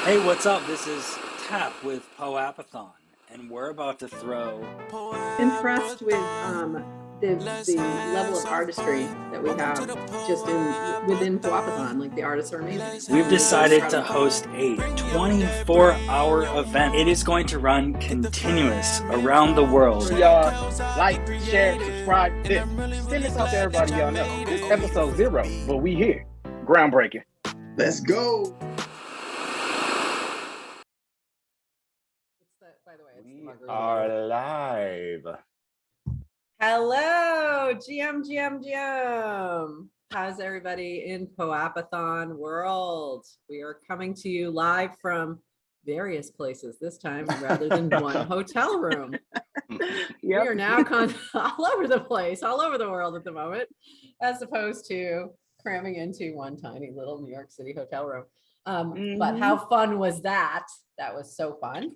Hey, what's up? This is Tap with POAPathon, and we're about to throw. Impressed with the level of artistry that we have just within POAPathon. Like, the artists are amazing. We've decided to host a 24-hour event. It is going to run continuous around the world. So y'all like, share, subscribe, tip. Send this out to everybody y'all know. This is episode 0, but we here. Groundbreaking. Let's go. By the way, We are live. Hello, GM. How's everybody in POAPathon world? We are coming to you live from various places this time rather than one hotel room. We are now all over the place, all over the world at the moment, as opposed to cramming into one tiny little New York City hotel room. But how fun was that? That was so fun.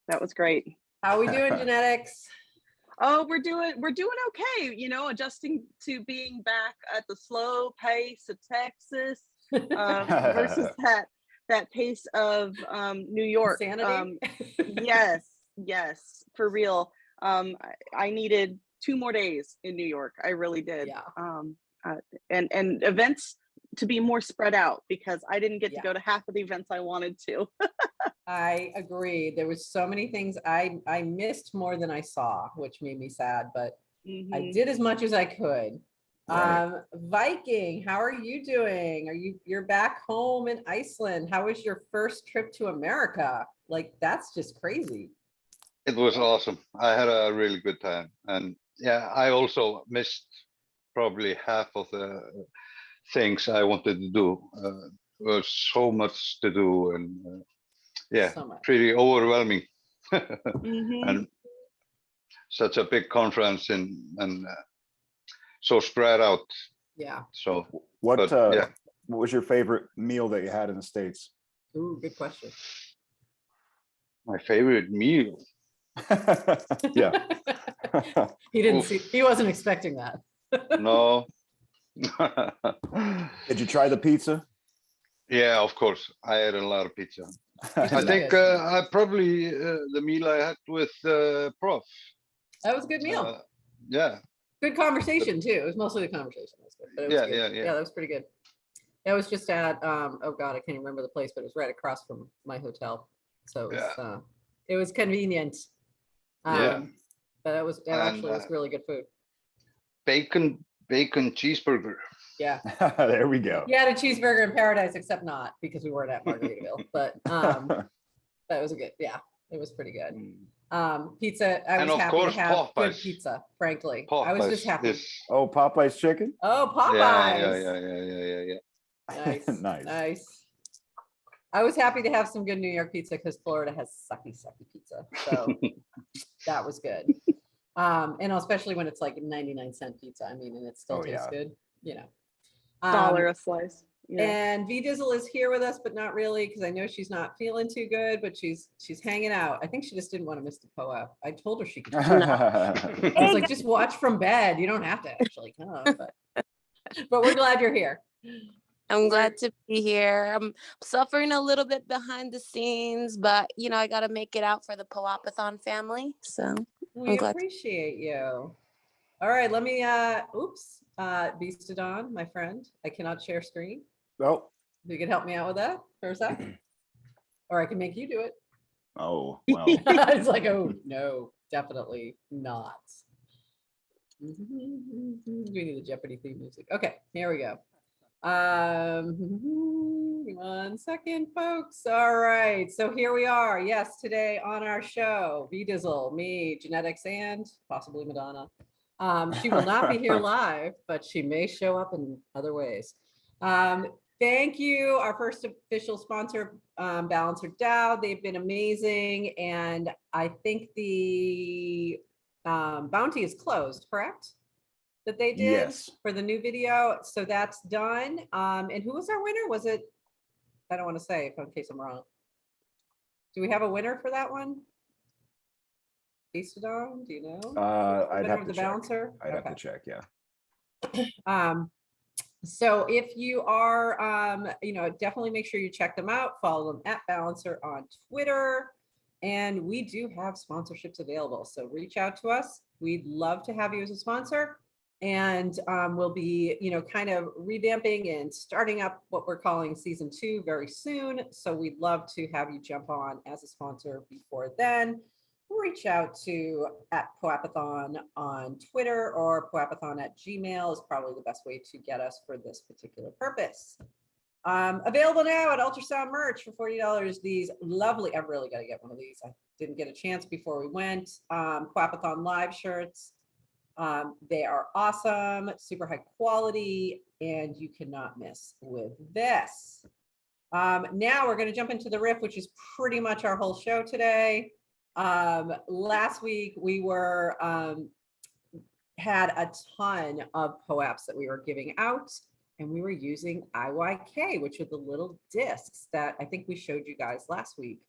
That was great. How are we doing, Genetics? Oh, we're doing okay, adjusting to being back at the slow pace of Texas versus that pace of New York. Sanity. Yes, for real. I needed 2 more days in New York. I really did. Yeah. And events to be more spread out, because I didn't get to go to half of the events I wanted to. I agree. There was so many things I missed more than I saw, which made me sad, but I did as much as I could. Right. Viking, how are you doing? You're back home in Iceland. How was your first trip to America? Like, that's just crazy. It was awesome. I had a really good time. And yeah, I also missed probably half of the things I wanted to do. There was so much to do, and pretty overwhelming. And such a big conference and so spread out. Yeah. So what was your favorite meal that you had in the States? Ooh, good question. My favorite meal. Yeah. He wasn't expecting that. No. Did you try the pizza? Yeah, of course. I had a lot of pizza. I Nice. think I probably the meal I had with Prof. That was a good meal. Yeah. Good conversation too. It was mostly the conversation. That was good, but it was Yeah, good. yeah. Yeah, that was pretty good. That was just at oh god, I can't even remember the place, but it was right across from my hotel. So it was convenient. Yeah. But that actually was really good food. Bacon cheeseburger. Yeah. There we go. You had a cheeseburger in paradise, except not because we weren't at Margaritaville. But that was a good, yeah, it was pretty good. Pizza, I was happy to have good pizza, frankly. I was just happy. Oh, Popeye's chicken? Oh, Popeyes. Yeah. Nice. Nice. I was happy to have some good New York pizza because Florida has sucky pizza. So that was good. And especially when it's like 99-cent pizza. I mean, and it still tastes good, you know. $1 a slice. Yeah. And V Dizzle is here with us, but not really, because I know she's not feeling too good, but she's hanging out. I think she just didn't want to miss the POAP. I told her she could. I was like, just watch from bed. You don't have to actually come, but we're glad you're here. I'm glad to be here. I'm suffering a little bit behind the scenes, but you know, I got to make it out for the POAPathon family. So we appreciate you. All right, let me, Beastadon, my friend, I cannot share screen. Well, You can help me out with that for a sec, or I can make you do it. oh, well. It's like, oh no, definitely not. We need the Jeopardy theme music. Okay, here we go. 1 second, folks. All right, so here we are. Yes, today on our show, V Dizzle, me, Genetics, and possibly Madonna. She will not be here live, but she may show up in other ways. Thank you, our first official sponsor, Balancer DAO. They've been amazing, and I think the bounty is closed, correct? That they did for the new video. So that's done. And who was our winner? Was it, I don't want to say in case I'm wrong. Do we have a winner for that one? Beastadon, do you know? I'd have to check. Balancer? I'd have to check, yeah. So if you are, definitely make sure you check them out. Follow them at Balancer on Twitter. And we do have sponsorships available. So reach out to us. We'd love to have you as a sponsor. And we'll be, kind of revamping and starting up what we're calling season 2 very soon. So we'd love to have you jump on as a sponsor before then. Reach out to at POAPathon on Twitter, or POAPathon@gmail is probably the best way to get us for this particular purpose. Available now at Ultrasound merch for $40. These lovely, I've really got to get one of these. I didn't get a chance before we went. POAPathon live shirts. They are awesome, super high quality, and you cannot miss with this. Now we're going to jump into the riff, which is pretty much our whole show today. Last week we were had a ton of POAPs that we were giving out, and we were using IYK, which are the little discs that I think we showed you guys last week.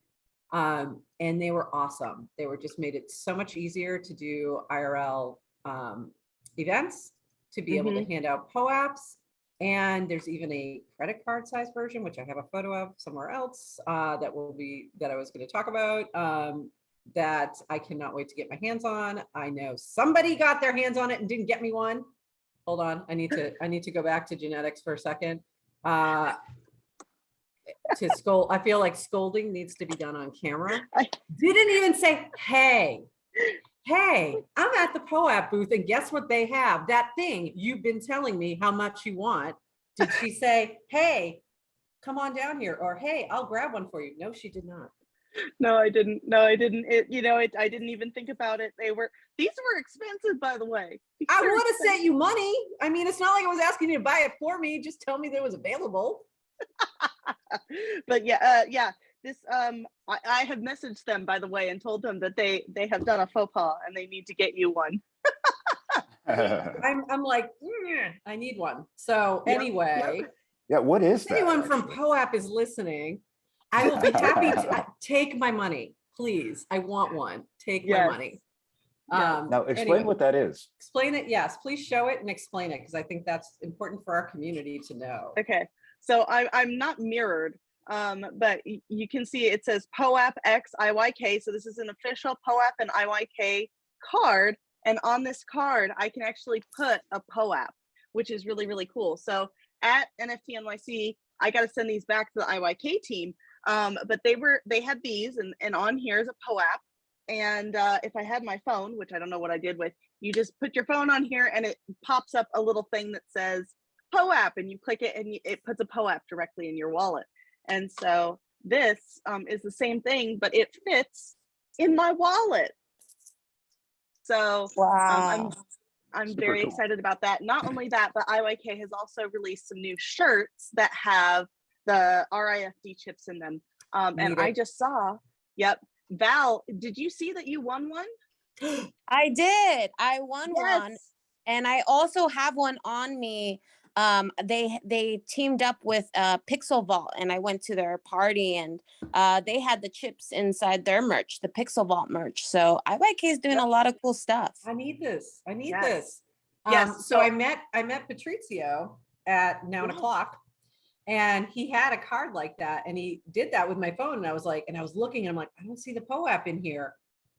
And they were awesome. They were just made it so much easier to do IRL events, to be able to hand out POAPs. And there's even a credit card size version, which I have a photo of somewhere else that I was going to talk about, that I cannot wait to get my hands on. I know somebody got their hands on it and didn't get me one. Hold on, I need to go back to genetics for a second. To scold, I feel like scolding needs to be done on camera. Didn't even say, hey, I'm at the POAP booth and guess what they have? That thing you've been telling me how much you want. Did she say, hey, come on down here, or hey, I'll grab one for you? No, she did not. No, I didn't. I didn't even think about it. These were expensive, by the way. I would have sent you money. I mean, it's not like I was asking you to buy it for me. Just tell me that it was available. But yeah. This I have messaged them, by the way, and told them that they have done a faux pas and they need to get you one. I'm like, I need one. So anyway, yeah, what is that? Anyone from POAP is listening, I will be happy to take my money, please. I want one. Take my money. Now explain anyway, what that is. Explain it. Yes, please show it and explain it, because I think that's important for our community to know. Okay, so I'm not mirrored, but you can see it says POAP X IYK. So this is an official POAP and IYK card. And on this card, I can actually put a POAP, which is really, really cool. So at NFT.NYC, I got to send these back to the IYK team. But they had these, and on here is a POAP. And if I had my phone, which I don't know what I did with, you just put your phone on here and it pops up a little thing that says POAP, and you click it and it puts a POAP directly in your wallet. And so this is the same thing, but it fits in my wallet. So Wow. I'm Super very cool. excited about that. Not only that, but IYK has also released some new shirts that have the RIFD chips in them. And I just saw, yep. Val, did you see that you won one? I did. I won one. Yes. And I also have one on me. They teamed up with Pixel Vault, and I went to their party, and they had the chips inside their merch, the Pixel Vault merch. So IYK is doing a lot of cool stuff. I need this. I need Yes. this. Yes. So I met Patrizio at Noun O'Clock, and he had a card like that, and he did that with my phone. And I was like, and I was looking, and I'm like, I don't see the POAP in here.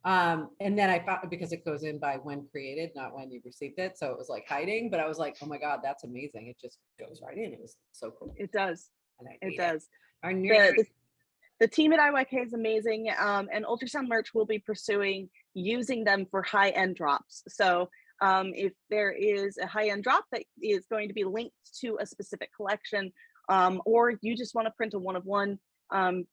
And then I found, because it goes in by when created, not when you received it. So it was like hiding, but I was like, oh my God, that's amazing. It just goes right in. It was so cool. It does. And I It ate does. I knew The team at IYK is amazing, and Ultrasound Merch will be pursuing using them for high-end drops. So if there is a high-end drop that is going to be linked to a specific collection, or you just want to print a one-of-one,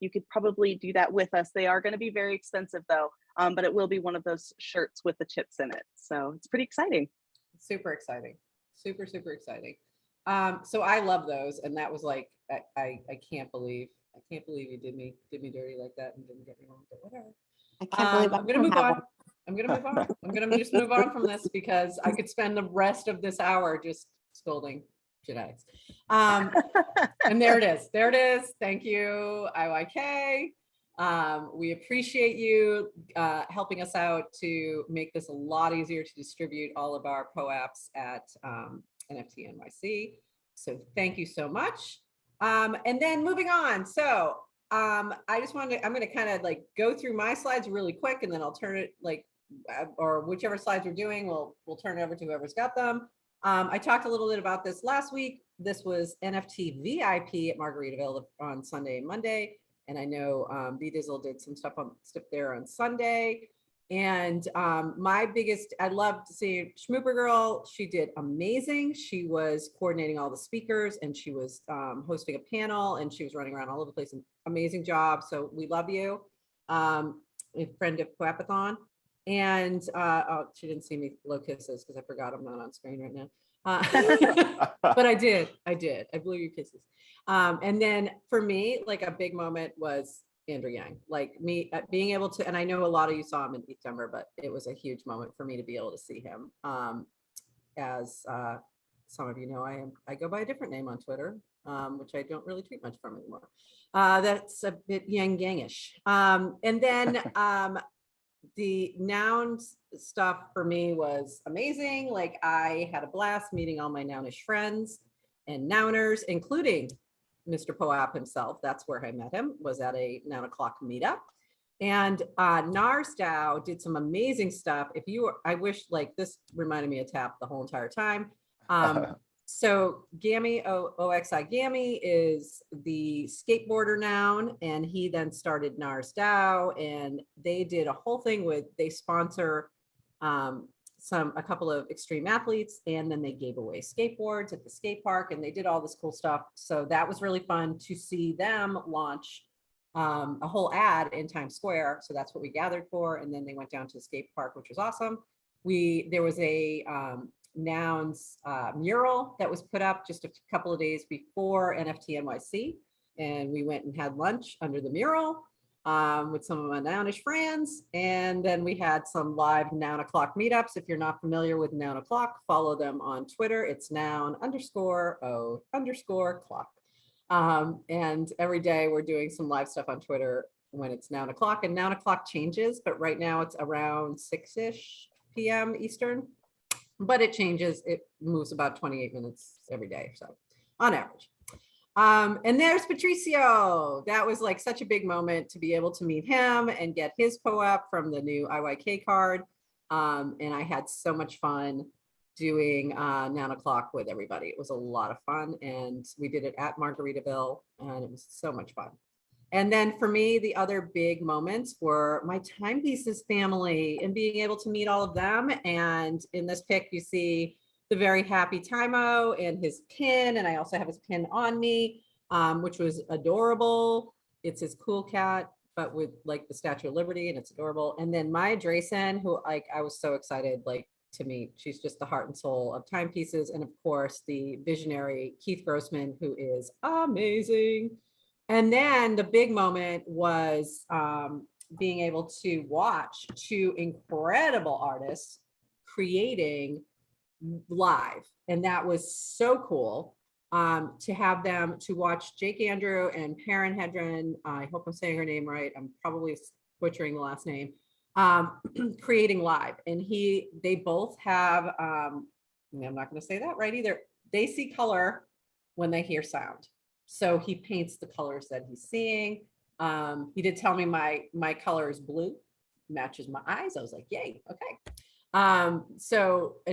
you could probably do that with us. They are going to be very expensive though, but it will be one of those shirts with the chips in it. So it's pretty exciting. super exciting. Super, super exciting. So I love those. And that was like, I can't believe you did me dirty like that and didn't get me on, but whatever. I can't believe I'm gonna move on. I'm gonna just move on from this, because I could spend the rest of this hour just scolding genetics. And there it is. There it is. Thank you, IYK. We appreciate you helping us out to make this a lot easier to distribute all of our POAPs at NFT.NYC. So thank you so much. And then moving on. So I just wanted to, I'm going to kind of like go through my slides really quick, and then I'll turn it like, or whichever slides we're doing, we'll turn it over to whoever's got them. I talked a little bit about this last week. This was NFT VIP at Margaritaville on Sunday and Monday. And I know B-Dizzle did some stuff there on Sunday. And my biggest, I loved to see Schmooper Girl. She did amazing. She was coordinating all the speakers, and she was hosting a panel, and she was running around all over the place. Amazing job. So we love you. A friend of POAPathon. And oh, she didn't see me blow kisses because I forgot I'm not on screen right now. But I did. I blew your kisses. And then for me, like a big moment was Andrew Yang, like me being able to, and I know a lot of you saw him in December, but it was a huge moment for me to be able to see him. As some of you know, I go by a different name on Twitter, which I don't really tweet much from anymore. That's a bit Yang Gangish. And then the nouns stuff for me was amazing. Like I had a blast meeting all my nounish friends and nouners, including Mr. POAP himself. That's where I met him, was at a Noun O'Clock meetup. And NARSDAO did some amazing stuff. I wish, like, this reminded me of TAP the whole entire time. So Gammy, OXI Gammy is the skateboarder noun, and he then started NARSDAO, and they did a whole thing they sponsor a couple of extreme athletes, and then they gave away skateboards at the skate park, and they did all this cool stuff. So that was really fun to see them launch a whole ad in Times Square. So that's what we gathered for. And then they went down to the skate park, which was awesome. There was a nouns mural that was put up just a couple of days before NFT.NYC, and we went and had lunch under the mural with some of my nounish friends. And then we had some live Noun O'Clock meetups. If you're not familiar with Noun O'Clock, follow them on Twitter. It's noun_o_clock. And every day we're doing some live stuff on Twitter when it's Noun O'Clock, and Noun O'Clock changes, but right now it's around 6-ish p.m. Eastern, but it changes. It moves about 28 minutes every day, so on average. And there's Patricio. That was like such a big moment to be able to meet him and get his POAP from the new IYK card. And I had so much fun doing 9 o'clock with everybody. It was a lot of fun, and we did it at Margaritaville, and it was so much fun. And then for me, the other big moments were my timepieces family and being able to meet all of them. And in this pic, you see the very happy Timo and his pin. And I also have his pin on me, which was adorable. It's his cool cat, but with like the Statue of Liberty, and it's adorable. And then Maya Drayson, who like I was so excited like to meet. She's just the heart and soul of timepieces. And of course, the visionary Keith Grossman, who is amazing. And then the big moment was being able to watch two incredible artists creating live. And that was so cool to have them, to watch Jake Andrew and Perrin Hedren. I hope I'm saying her name right. I'm probably butchering the last name. Creating live. And they both have, I'm not going to say that right either. They see color when they hear sound. So he paints the colors that he's seeing. He did tell me my color is blue, matches my eyes. I was like, yay, okay. And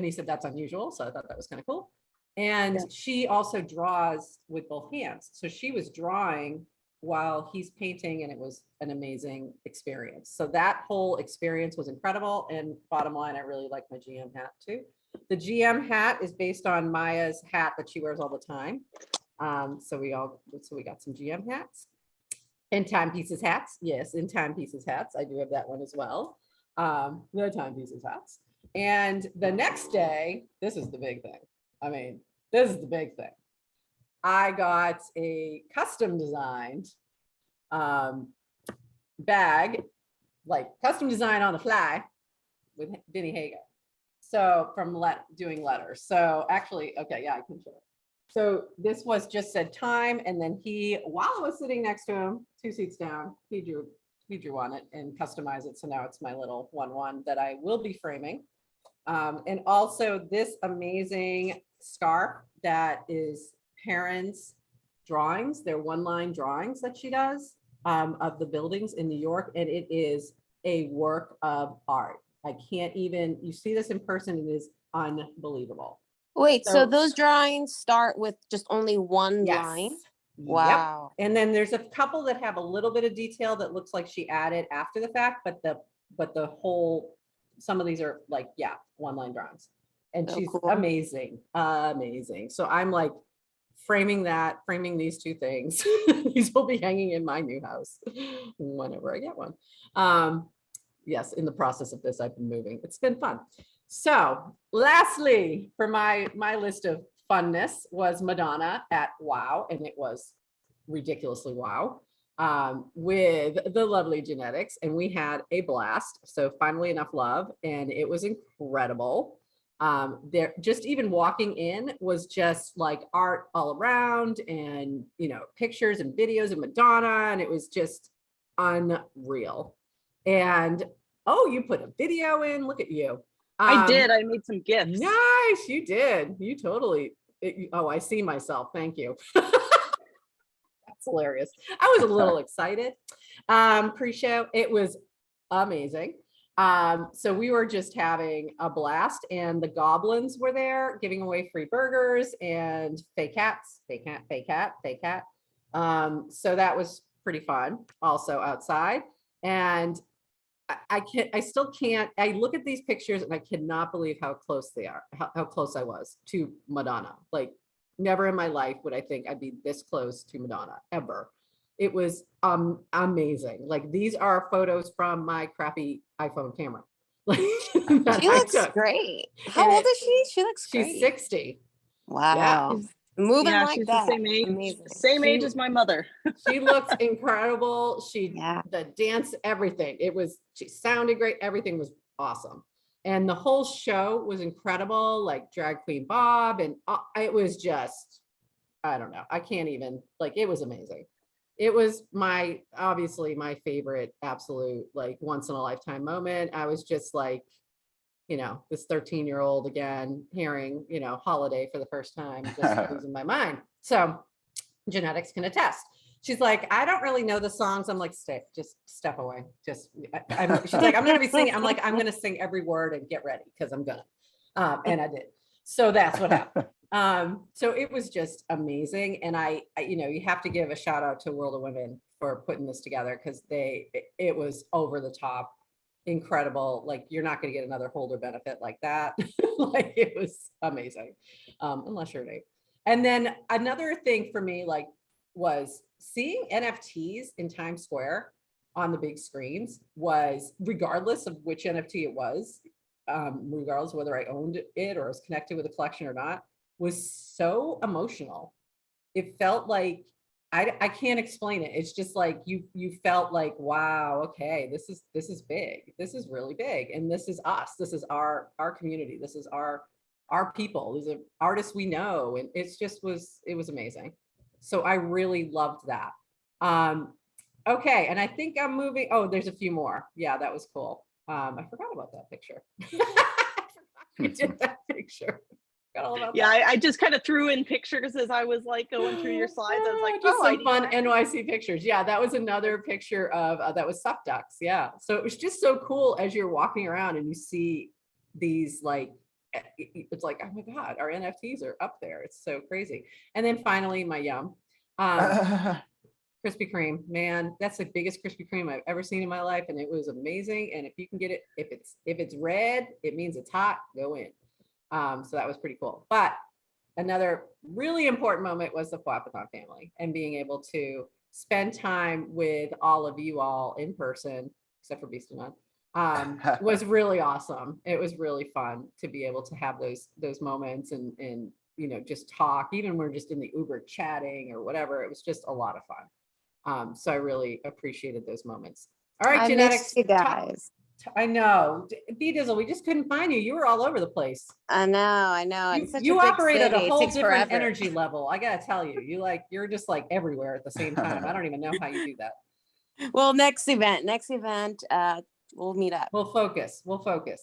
he said that's unusual. So I thought that was kind of cool. And yeah. She also draws with both hands. So she was drawing while he's painting, and it was an amazing experience. So that whole experience was incredible. And bottom line, I really like my GM hat too. The GM hat is based on Maya's hat that she wears all the time. So we got some GM hats and timepieces hats. Yes, in timepieces hats. I do have that one as well. The timepieces hats. And the next day, this is the big thing. I mean, this is the big thing. I got a custom designed bag, like custom design on the fly with Denny Hager. So from doing letters. So actually, okay, yeah, I can show it. So this was just said time, and then while I was sitting next to him, 2 seats down, he drew on it and customized it. So now it's my little 1-1 that I will be framing. And also this amazing scarf that is Perrin's drawings. They're 1-line drawings that she does of the buildings in New York, and it is a work of art. I can't even, you see this in person, it is unbelievable. Wait, so those drawings start with just only one line? Wow. Yep. And then there's a couple that have a little bit of detail that looks like she added after the fact, but the whole, some of these are like, 1-line drawings. And she's cool. Amazing. So I'm like framing these two things. These will be hanging in my new house whenever I get one. Yes, in the process of this, I've been moving. It's been fun. So lastly, for my list of funness was Madonna at Wow, and it was ridiculously wow, with the lovely Genetics, and we had a blast. So Finally Enough Love, and it was incredible. There, just even walking in was just like art all around, and pictures and videos of Madonna, and it was just unreal. And you put a video in, look at you. I did. I made some gifts. Nice. You did. You totally. I see myself. Thank you. That's hilarious. I was a little excited. Pre-show. It was amazing. So we were just having a blast, and the goblins were there giving away free burgers and fake hats. Fake hat. So that was pretty fun. Also outside. And I still can't, I look at these pictures and I cannot believe how close they are, how close I was to Madonna. Like never in my life would I think I'd be this close to Madonna ever. It was amazing. Like these are photos from my crappy iPhone camera. Like she looks great. How old is she? She looks great. She's 60. Wow. Yeah. Moving like she's that. The same age. Amazing. Same age as my mother. She looks incredible. The dance, everything. She sounded great. Everything was awesome. And the whole show was incredible, like Drag Queen Bob. And it was just, I don't know. I can't even, it was amazing. It was obviously my favorite absolute, once in a lifetime moment. I was just like, you know, this 13-year-old again, hearing, you know, Holiday for the first time, just losing my mind. So Genetics can attest. She's like, I don't really know the songs. I'm like, just step away. She's like, I'm gonna be singing. I'm like, I'm gonna sing every word and get ready because I'm gonna. And I did. So that's what happened. So it was just amazing. And I, you know, you have to give a shout out to World of Women for putting this together, because it was over the top, incredible. Like, you're not going to get another holder benefit like that. Like, it was amazing, unless you're an ape. And then another thing for me, like, was seeing NFTs in Times Square on the big screens was, regardless of which NFT it was, regardless of whether I owned it or was connected with a collection or not, was so emotional. It felt like, I can't explain it. It's just like you felt like, wow, okay, this is big. This is really big. And this is us. This is our community. This is our people. These are artists we know. And it was amazing. So I really loved that. Okay. And I think I'm moving. Oh, there's a few more. Yeah, that was cool. I forgot about that picture. We did that picture. Yeah, I just kind of threw in pictures as I was like going through your slides. I was like, just some fun NYC pictures. Yeah, that was another picture of that was Suck Ducks. Yeah, so it was just so cool as you're walking around and you see these, like, it's like, oh my God, our NFTs are up there. It's so crazy. And then finally, my yum, Krispy Kreme. Man, that's the biggest Krispy Kreme I've ever seen in my life, and it was amazing. And if you can get it, if it's red, it means it's hot. Go in. So that was pretty cool. But another really important moment was the POAPathon family, and being able to spend time with all of you all in person, except for Beast and None, was really awesome. It was really fun to be able to have those moments and you know, just talk, even when we're just in the Uber chatting or whatever. It was just a lot of fun. So I really appreciated those moments. All right, Genetics, you guys. I know, D-Dizzle, we just couldn't find you. You were all over the place. I know. You operate at a whole different energy level. I gotta tell you, you're just like everywhere at the same time. I don't even know how you do that. Well, next event, we'll meet up. We'll focus.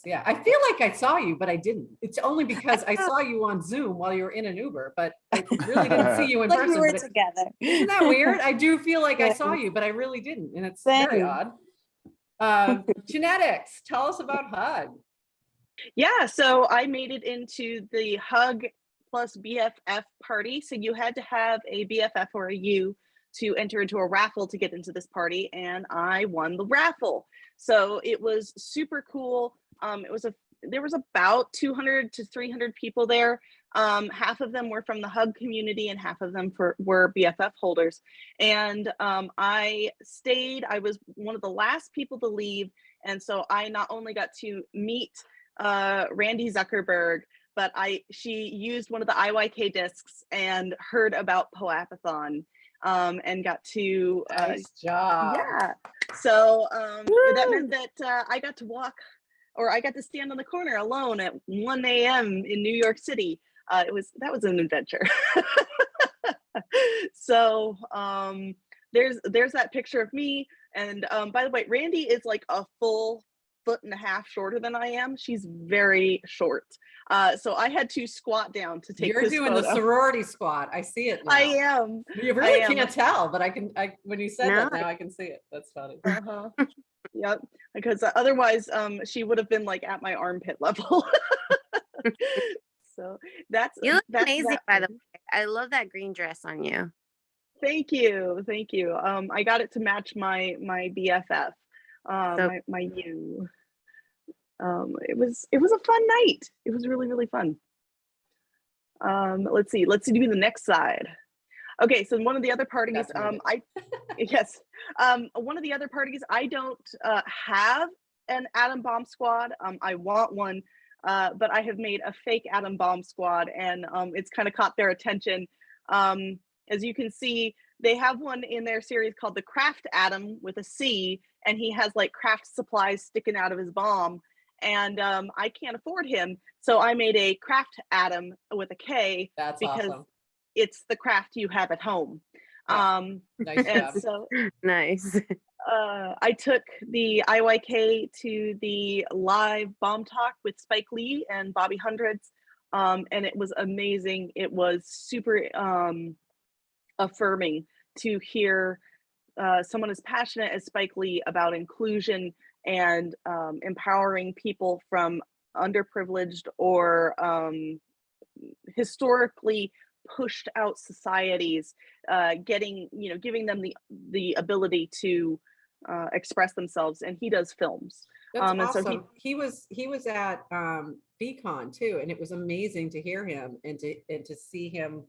Yeah, I feel like I saw you, but I didn't. It's only because I saw you on Zoom while you were in an Uber, but I really didn't see you in person. We were together. Isn't that weird? I do feel like I saw you, but I really didn't, and it's very odd. Genetics, tell us about Hug. Yeah, so I made it into the Hug plus BFF party. So you had to have a BFF or a U to enter into a raffle to get into this party, and I won the raffle. So it was super cool. There was about 200 to 300 people there. Half of them were from the Hug community and half of them were BFF holders. And I stayed. I was one of the last people to leave. And so I not only got to meet Randy Zuckerberg, but she used one of the IYK discs and heard about POAPathon and got to nice job. Yeah. So that meant that I got to walk, or I got to stand on the corner alone at 1 a.m. in New York City. That was an adventure. So there's that picture of me. And by the way, Randy is like a full 1.5 feet shorter than I am. She's very short. So I had to squat down to take this doing photo. The sorority squat. I see it now. I am. You really can't tell, but when you said that, now I can see it. That's funny. Yep. Because otherwise she would have been like at my armpit level. So you look amazing, by the way. I love that green dress on you. Thank you. I got it to match my BFF, my U. It was a fun night. It was really, really fun. Let's see do the next slide. Okay, so one of the other parties, one of the other parties, I don't have an Atom Bomb Squad. I want one. But I have made a fake Atom Bomb Squad, and it's kind of caught their attention. As you can see, they have one in their series called the Craft Atom with a C, and he has like craft supplies sticking out of his bomb. And I can't afford him, so I made a Craft Atom with a K. That's because awesome. It's the craft you have at home. Nice And job. so Nice. I took the IYK to the live bomb talk with Spike Lee and Bobby Hundreds, and it was amazing. It was super affirming to hear someone as passionate as Spike Lee about inclusion and empowering people from underprivileged or historically pushed out societies, giving them the ability to express themselves. And he does films. That's And awesome. so he was at VCon too, and it was amazing to hear him and to see him,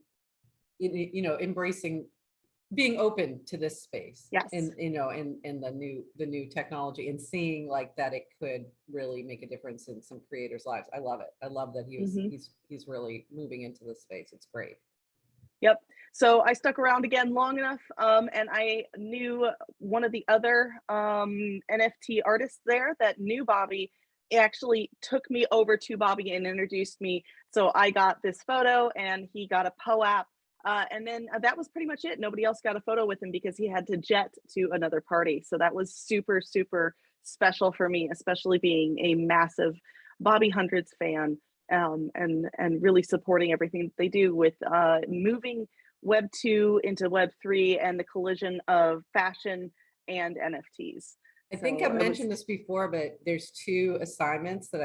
embracing, being open to this space. Yes. And in the new technology, and seeing like that it could really make a difference in some creators' lives. I love it. I love that he's really moving into this space. It's great. Yep. So I stuck around again long enough, and I knew one of the other NFT artists there that knew Bobby. Actually took me over to Bobby and introduced me. So I got this photo and he got a POAP. And then that was pretty much it. Nobody else got a photo with him because he had to jet to another party. So that was super, super special for me, especially being a massive Bobby Hundreds fan, and really supporting everything they do with moving Web 2 into Web 3 and the collision of fashion and NFTs. I think I've mentioned this before, but there's 2 assignments that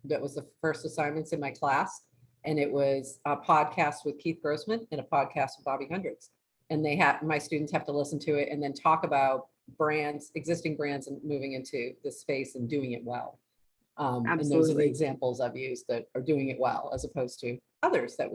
that was the first assignments in my class. And it was a podcast with Keith Grossman and a podcast with Bobby Hundreds. And my students have to listen to it and then talk about existing brands and moving into this space and doing it well. And those are the examples I've used that are doing it well, as opposed to others that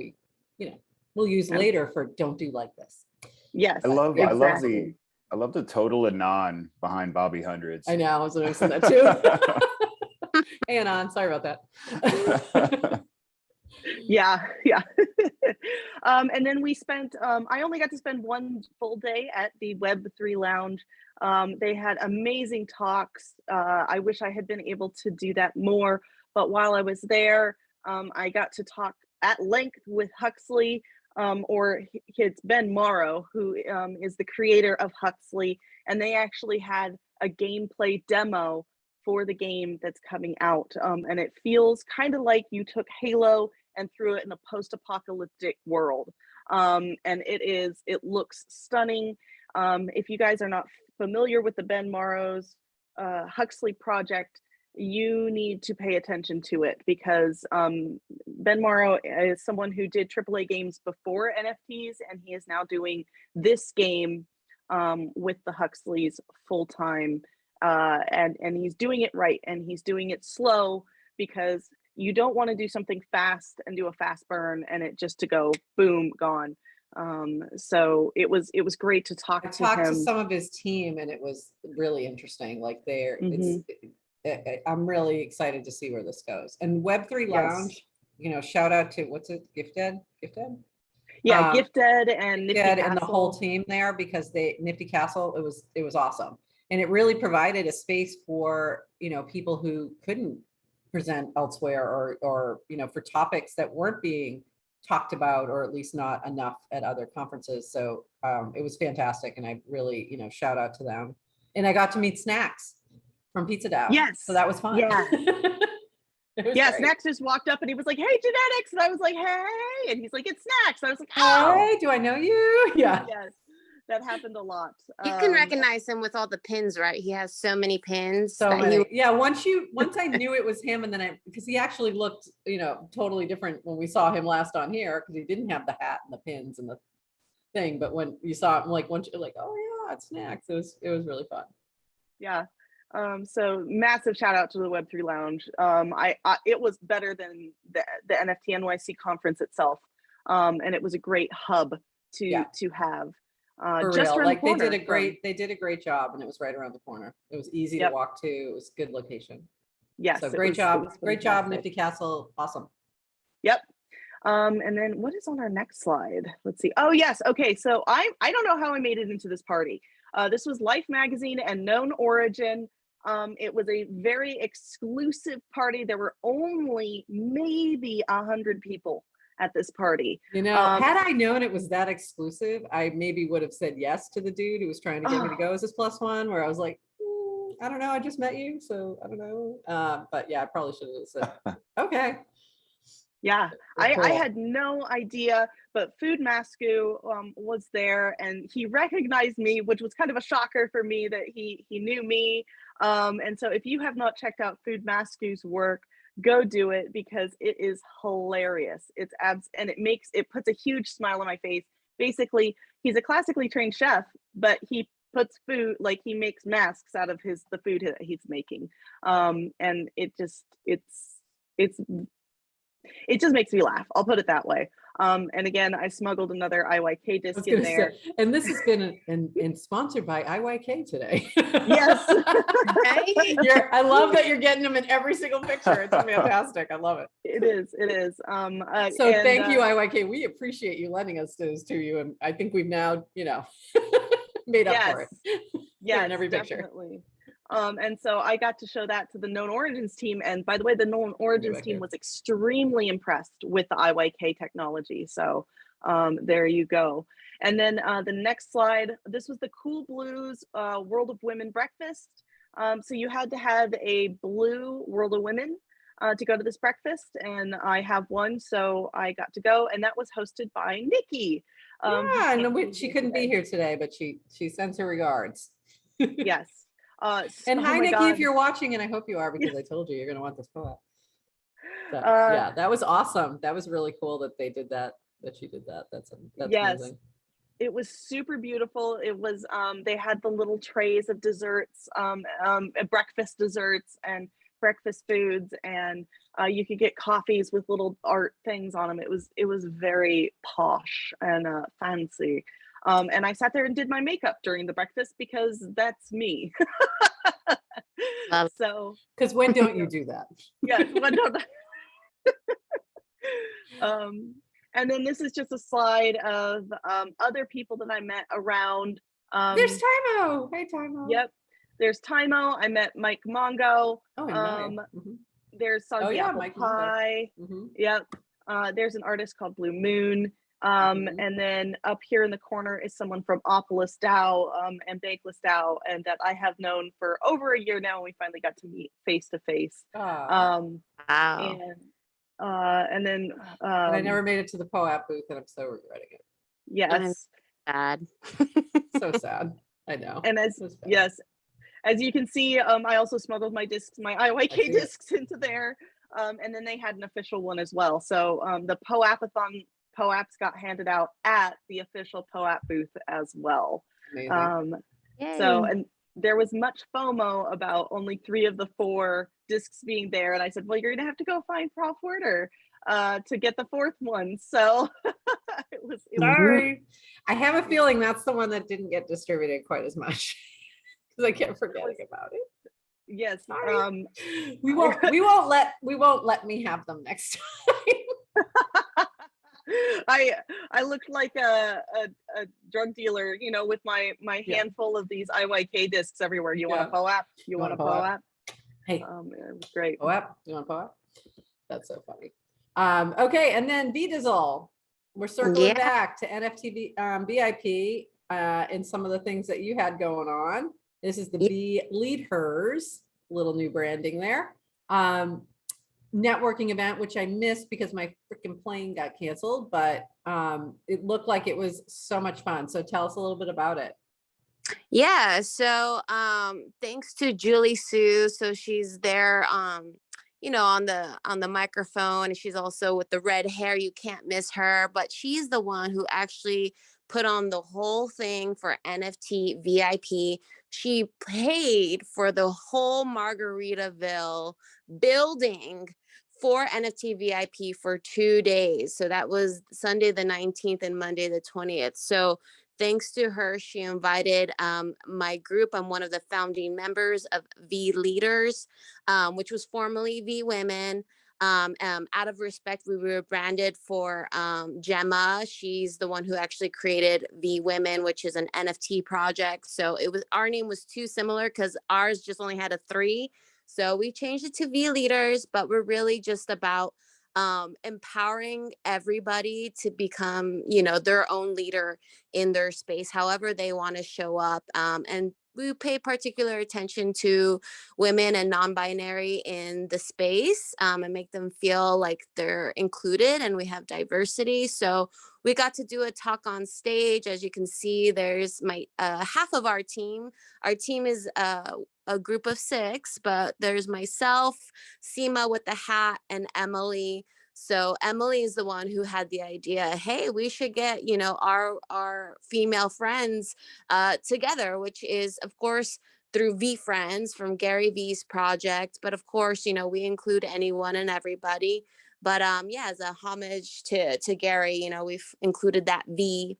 we'll use later for don't do like this. Yes. I love the total anon behind Bobby Hundreds. I know, I was noticing that too. Hey, Anon, sorry about that. Yeah. And then we spent, I only got to spend one full day at the Web3 Lounge. They had amazing talks. I wish I had been able to do that more, but while I was there, I got to talk at length with Huxley, or it's Ben Morrow, who is the creator of Huxley, and they actually had a gameplay demo for the game that's coming out. And it feels kind of like you took Halo and threw it in a post-apocalyptic world. And it looks stunning. If you guys are not familiar with the Ben Morrow's Huxley project, you need to pay attention to it, because Ben Morrow is someone who did AAA games before NFTs, and he is now doing this game with the Huxleys full-time. And he's doing it right, and he's doing it slow, because you don't want to do something fast and do a fast burn and it just to go boom, gone. So it was great to talk to him. I talked to some of his team, and it was really interesting. Like I'm really excited to see where this goes. And Web3 Lounge, shout out to Gifted? Yeah, Gifted and Nifty Castle. And the whole team there, because Nifty Castle, it was awesome. And it really provided a space for, people who couldn't present elsewhere, or for topics that weren't being talked about, or at least not enough at other conferences. So it was fantastic. And I really, shout out to them. And I got to meet Snacks from Pizza Dow. Yes. So that was fun. Yeah. Great. Snacks just walked up and he was like, "Hey, Genetics." And I was like, "Hey." And he's like, "It's Snacks." And I was like, "Oh, hey, do I know you?" Yeah. Yes. That happened a lot. You can recognize him with all the pins, right? He has so many pins. So many. Yeah. Once I knew it was him, and then because he actually looked, totally different when we saw him last on here, because he didn't have the hat and the pins and the thing. But when you saw him, once you're like, "Oh yeah, it's Snacks." It was really fun. Yeah. So massive shout out to the Web3 Lounge. It was better than the NFT.NYC conference itself. And it was a great hub to have. For just real. like they did a great job, and it was right around the corner. It was easy to walk to. It was a good location. Yes. So great job, Nifty Castle. Awesome. Yep. And then what is on our next slide? Let's see. Oh yes. Okay. So I don't know how I made it into this party. This was Life Magazine and Known Origin. It was a very exclusive party. There were only maybe 100 people at this party. You know, had I known it was that exclusive, I maybe would have said yes to the dude who was trying to get me to go as his +1, where I was like, I don't know, I just met you, so I don't know. But yeah, I probably should have said, okay. Yeah, Cool. I had no idea, but Food Masku was there, and he recognized me, which was kind of a shocker for me that he knew me. And so if you have not checked out Food Masku's work, go do it, because it is hilarious. It's and it puts a huge smile on my face. Basically, he's a classically trained chef, but he puts food, like he makes masks out of the food that he's making. And it just makes me laugh. I'll put it that way. And again, I smuggled another IYK disc in there. Say, and this has been sponsored by IYK today. Yes. I love that you're getting them in every single picture. It's fantastic. I love it. It is. So thank you, IYK. We appreciate you lending us those to you. And I think we've now, made up for it. Yeah, in every picture. Definitely. And so I got to show that to the Known Origins team. And by the way, the Known Origins team was extremely impressed with the IYK technology. So there you go. And then the next slide, this was the Cool Blues World of Women breakfast. So you had to have a blue World of Women to go to this breakfast. And I have one, so I got to go. And that was hosted by Nikki. Yeah, and she couldn't be here today, but she sends her regards. Yes. And hi, Nikki, God. if you're watching, and I hope you are, because I told you you're going to want this POAP. Yeah, that was awesome. That was really cool that they did that, that she did that. That's yes. amazing. It was super beautiful. It was, they had the little trays of desserts, breakfast desserts and breakfast foods, and you could get coffees with little art things on them. It was very posh and fancy. And I sat there and did my makeup during the breakfast, because that's me. So, because when don't you do that? Yes, when don't and then this is just a slide of other people that I met around. There's Timo. Hey, Timo. Yep. There's Timo. I met Mike Mongo. Oh, mm-hmm. There's Soggy Apple Pie. Mm-hmm. Yep. There's an artist called Blue Moon. And then up here in the corner is someone from Opolis DAO and Bankless DAO, and that I have known for over a year now, and we finally got to meet face to face. Wow. And then and I never made it to the POAP booth, and I'm so regretting it. Yes. Sad. So sad. I know. And as you can see, I also smuggled my discs, my IYK discs into there. And then they had an official one as well. So the POAPathon POAPs got handed out at the official POAP booth as well. So, and there was much FOMO about only 3 of the 4 discs being there. And I said, well, you're gonna have to go find Prof Werder to get the 4th one. So it was sorry. I have a feeling that's the one that didn't get distributed quite as much, because I kept forgetting about it. Yes. We won't let me have them next time. I looked like a drug dealer, with my handful of these IYK discs everywhere. You want a POAP? You want a POAP? Hey, it was great. POAP? You want a POAP? That's so funny. Okay, and then VDizzle. We're circling back to NFT VIP and some of the things that you had going on. This is the B Leaders, little new branding there. Networking event, which I missed because my freaking plane got canceled, but it looked like it was so much fun. So tell us a little bit about it. Yeah, so thanks to Julie Sue. So she's there on the microphone, and she's also with the red hair. You can't miss her, but she's the one who actually put on the whole thing for NFT VIP. She paid for the whole Margaritaville building for NFT VIP for 2 days. So that was Sunday the 19th and Monday the 20th. So thanks to her, she invited my group. I'm one of the founding members of V Leaders, which was formerly V Women. Out of respect, we were branded for Gemma. She's the one who actually created V Women, which is an NFT project. So our name was too similar because ours just only had a 3. So we changed it to V Leaders, but we're really just about empowering everybody to become, you know, their own leader in their space, however they want to show up. And we pay particular attention to women and non-binary in the space, and make them feel like they're included, and we have diversity. So we got to do a talk on stage. As you can see, there's my half of our team. Our team is a group of 6, but there's myself, Seema with the hat, and Emily. So Emily is the one who had the idea, hey, we should get, you know, our female friends together, which is, of course, through V Friends from Gary V's project. But of course, you know, we include anyone and everybody. But yeah, as a homage to Gary, you know, we've included that V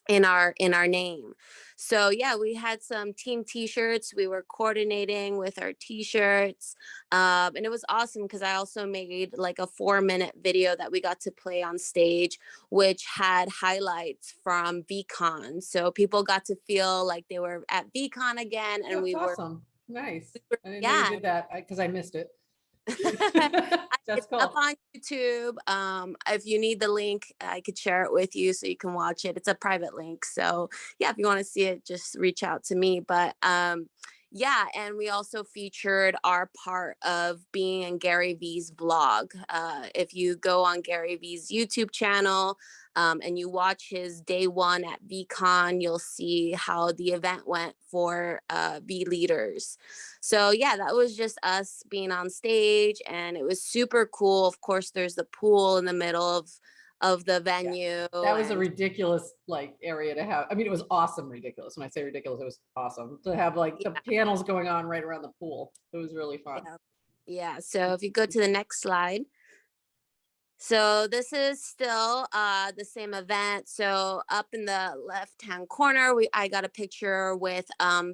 in our name. So yeah, we had some team t-shirts. We were coordinating with our t-shirts, and it was awesome because I also made like a 4-minute video that we got to play on stage, which had highlights from VCon, so people got to feel like they were at VCon again. And That's we were awesome. Nice. I didn't know you yeah. did that because I missed it. That's It's up cool. on YouTube. If you need the link, I could share it with you so you can watch it. It's a private link. So yeah, if you want to see it, just reach out to me. But yeah, and we also featured our part of being in Gary V's vlog. If you go on Gary V's YouTube channel, and you watch his day 1 at VCon, you'll see how the event went for V leaders. So yeah, that was just us being on stage, and it was super cool. Of course, there's the pool in the middle of the venue. That was a and ridiculous like area to have. I mean, it was awesome, ridiculous. When I say ridiculous, it was awesome to have like the panels going on right around the pool. It was really fun. yeah. So if you go to the next slide. So this is still the same event. So up in the left-hand corner, I got a picture with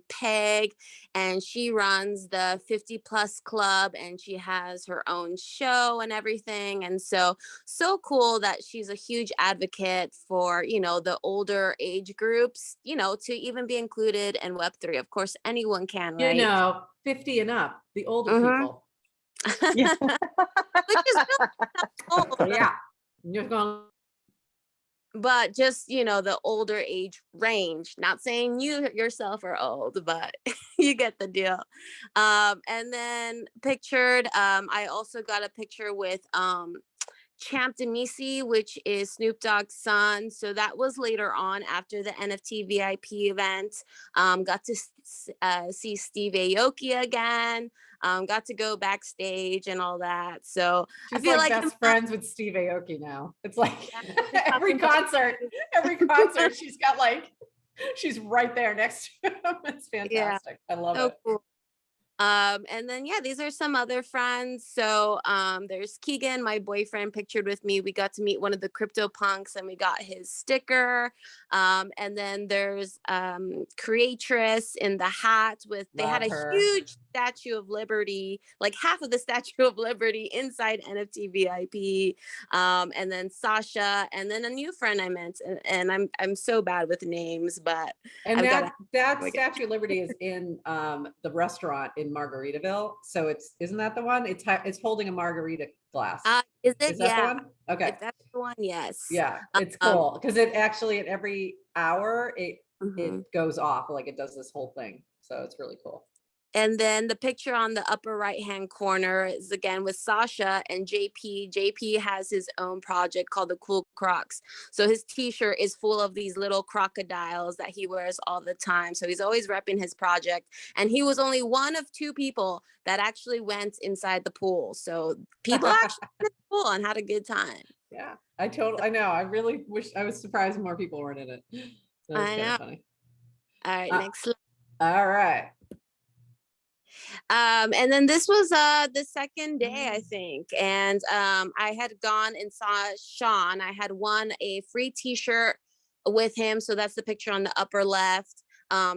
Peg, and she runs the 50 Plus Club, and she has her own show and everything. And so cool that she's a huge advocate for, you know, the older age groups, you know, to even be included in Web3. Of course, anyone can, right? You know, 50 and up, the older people. Yeah. Which is really not old. Yeah. You're going. But just, you know, the older age range, not saying you yourself are old, but you get the deal. And then pictured, I also got a picture with Champ.NYC, which is Snoop Dogg's son. So that was later on after the NFT VIP event. Got to see Steve Aoki again. Got to go backstage and all that. So She's I feel like best friends with Steve Aoki now. It's like every concert, she's got like, she's right there next to him. It's fantastic. I love it. Cool. And then yeah, these are some other friends. So there's Keegan, my boyfriend, pictured with me. We got to meet one of the crypto punks, and we got his sticker. And then there's Creatress in the hat with, they had a huge Statue of Liberty, like half of the Statue of Liberty inside NFT VIP. And then Sasha, and then a new friend I met, and I'm so bad with names, but and that Statue of Liberty is in the restaurant in Margaritaville. So isn't that the one? It's holding a margarita glass. Is it? Is that the one? Okay. If that's the one, yes. Yeah, it's cool because it actually at every hour it goes off, like it does this whole thing. So it's really cool. And then the picture on the upper right-hand corner is again with Sasha and JP. JP has his own project called the Cool Crocs. So his t-shirt is full of these little crocodiles that he wears all the time. So he's always repping his project. And he was only one of 2 people that actually went inside the pool. So people actually went to the pool and had a good time. Yeah, I know. I really wish, I was surprised more people weren't in it. That was kind of funny. All right, next slide. All right. And then this was the second day, I think, and I had gone and saw Sean. I had won a free t-shirt with him, so that's the picture on the upper left.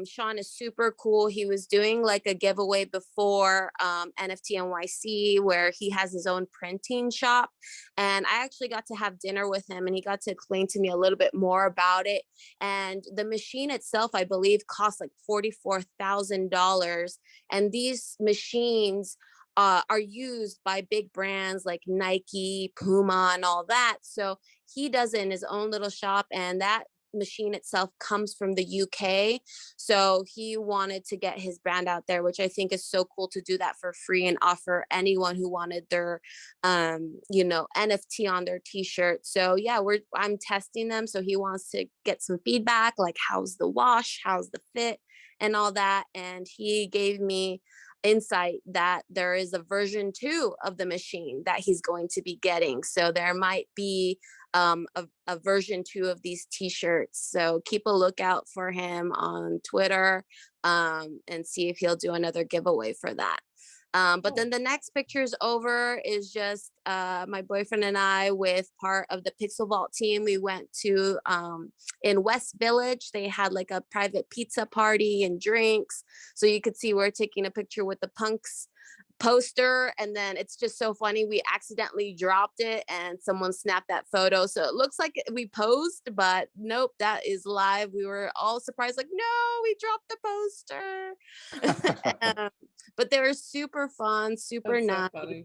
Sean is super cool. He was doing like a giveaway before NFT.NYC where he has his own printing shop, and I actually got to have dinner with him, and he got to explain to me a little bit more about it. And the machine itself, I believe, cost like $44,000, and these machines are used by big brands like Nike, Puma, and all that. So he does it in his own little shop, and that machine itself comes from the UK. So he wanted to get his brand out there, which I think is so cool to do that for free and offer anyone who wanted their NFT on their t-shirt. So yeah, I'm testing them. So he wants to get some feedback, like how's the wash, how's the fit, and all that. And he gave me insight that there is a version 2 of the machine that he's going to be getting. So there might be a version 2 of these t-shirts. So keep a lookout for him on Twitter, and see if he'll do another giveaway for that. But then the next pictures over is just my boyfriend and I with part of the Pixel Vault team. We went to in West Village. They had like a private pizza party and drinks. So you could see we're taking a picture with the Punks poster, and then it's just so funny, we accidentally dropped it and someone snapped that photo, so it looks like we posed, but nope, that is live. We were all surprised, like, no, we dropped the poster. But they were super fun, super nice. So funny.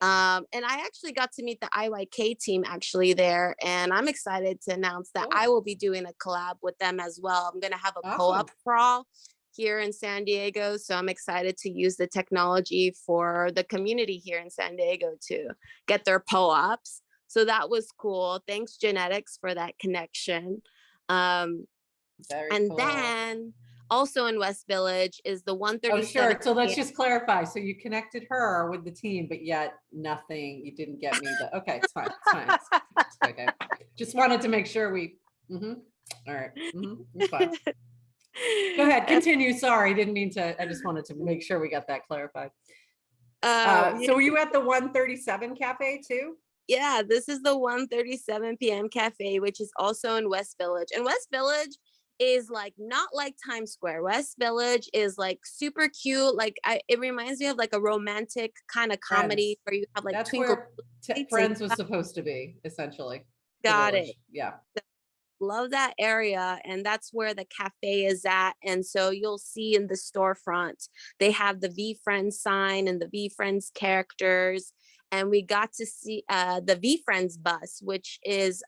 And I actually got to meet the IYK team actually there, and I'm excited to announce that I will be doing a collab with them as well. I'm gonna have a POAP crawl here in San Diego. So I'm excited to use the technology for the community here in San Diego to get their POAPs. So that was cool. Thanks Genetics for that connection. And cool. Then also in West Village is the 137. Oh, sure. So let's just clarify. So you connected her with the team, but yet nothing, you didn't get me the, okay, it's fine. It's fine. It's okay. Just wanted to make sure we, all right. It's fine. Go ahead, continue. Sorry, didn't mean to. I just wanted to make sure we got that clarified. So were you at the 137 cafe too? Yeah, this is the 1:37 p.m. cafe, which is also in West Village. And West Village is like not like Times Square. West Village is like super cute. Like it reminds me of like a romantic kind of comedy where you have like that's twinkle. Where Friends was supposed to be, essentially. Got it. Yeah. Love that area, and that's where the cafe is at. And so you'll see in the storefront they have the V Friends sign and the V Friends characters, and we got to see the V Friends bus, which is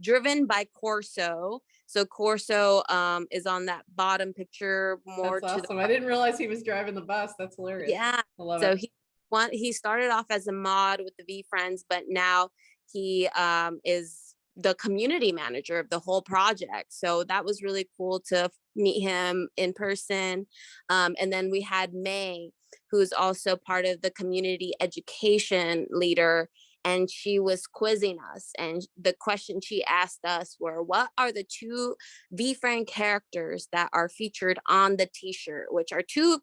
driven by Corso. So Corso is on that bottom picture more. That's awesome. I didn't realize he was driving the bus. That's hilarious. Yeah, I love so it. he started off as a mod with the V Friends, but now he is the community manager of the whole project. So that was really cool to meet him in person. And then we had May, who's also part of the community education leader, and she was quizzing us. And the question she asked us were, what are the 2 V-Friend characters that are featured on the t-shirt, which are two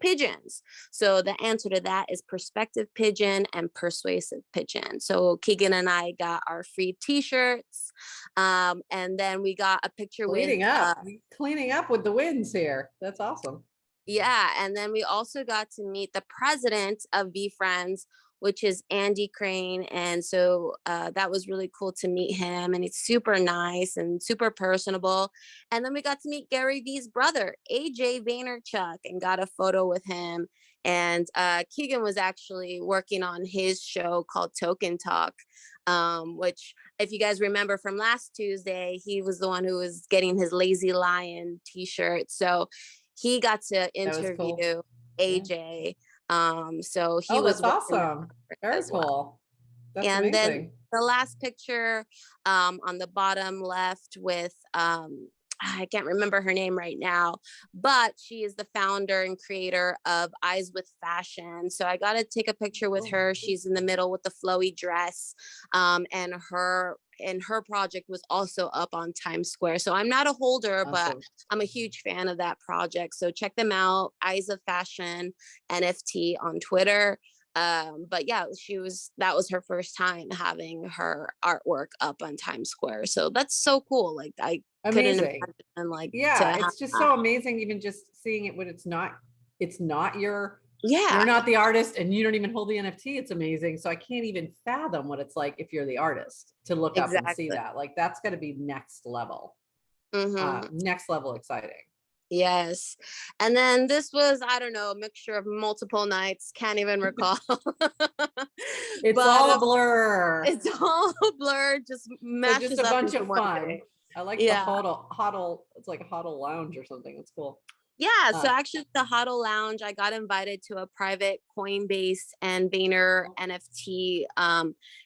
pigeons. So the answer to that is perspective pigeon and persuasive pigeon. So Keegan and I got our free t-shirts. And then we got a picture cleaning up with the wins here. That's awesome. Yeah. And then we also got to meet the president of V Friends, which is Andy Crane. And so that was really cool to meet him, and it's super nice and super personable. And then we got to meet Gary Vee's brother, AJ Vaynerchuk, and got a photo with him. And Keegan was actually working on his show called Token Talk, which if you guys remember from last Tuesday, he was the one who was getting his Lazy Lion t-shirt. So he got to interview AJ. So he was awesome. Very cool. That's and amazing. Then the last picture on the bottom left with I can't remember her name right now, but she is the founder and creator of Eyes with Fashion. So I got to take a picture with her. She's in the middle with the flowy dress, and her project was also up on Times Square. So I'm not a holder, but I'm a huge fan of that project. So check them out, Eyes of Fashion NFT on Twitter. But yeah, that was her first time having her artwork up on Times Square. So that's so cool. Like I couldn't imagine, like, yeah, it's just so amazing. Even just seeing it when it's not your, you're not the artist and you don't even hold the NFT. It's amazing. So I can't even fathom what it's like if you're the artist to look up and see that. Like that's going to be next level, next level exciting. Yes. And then this was, I don't know, a mixture of multiple nights. Can't even recall. It's But all a blur. it's all blurred, just So mashes just a up bunch into of one fun. day. I like the Yeah. huddle. It's like a huddle lounge or something. It's cool. Yeah, so actually the Huddle Lounge, I got invited to a private Coinbase and Vayner NFT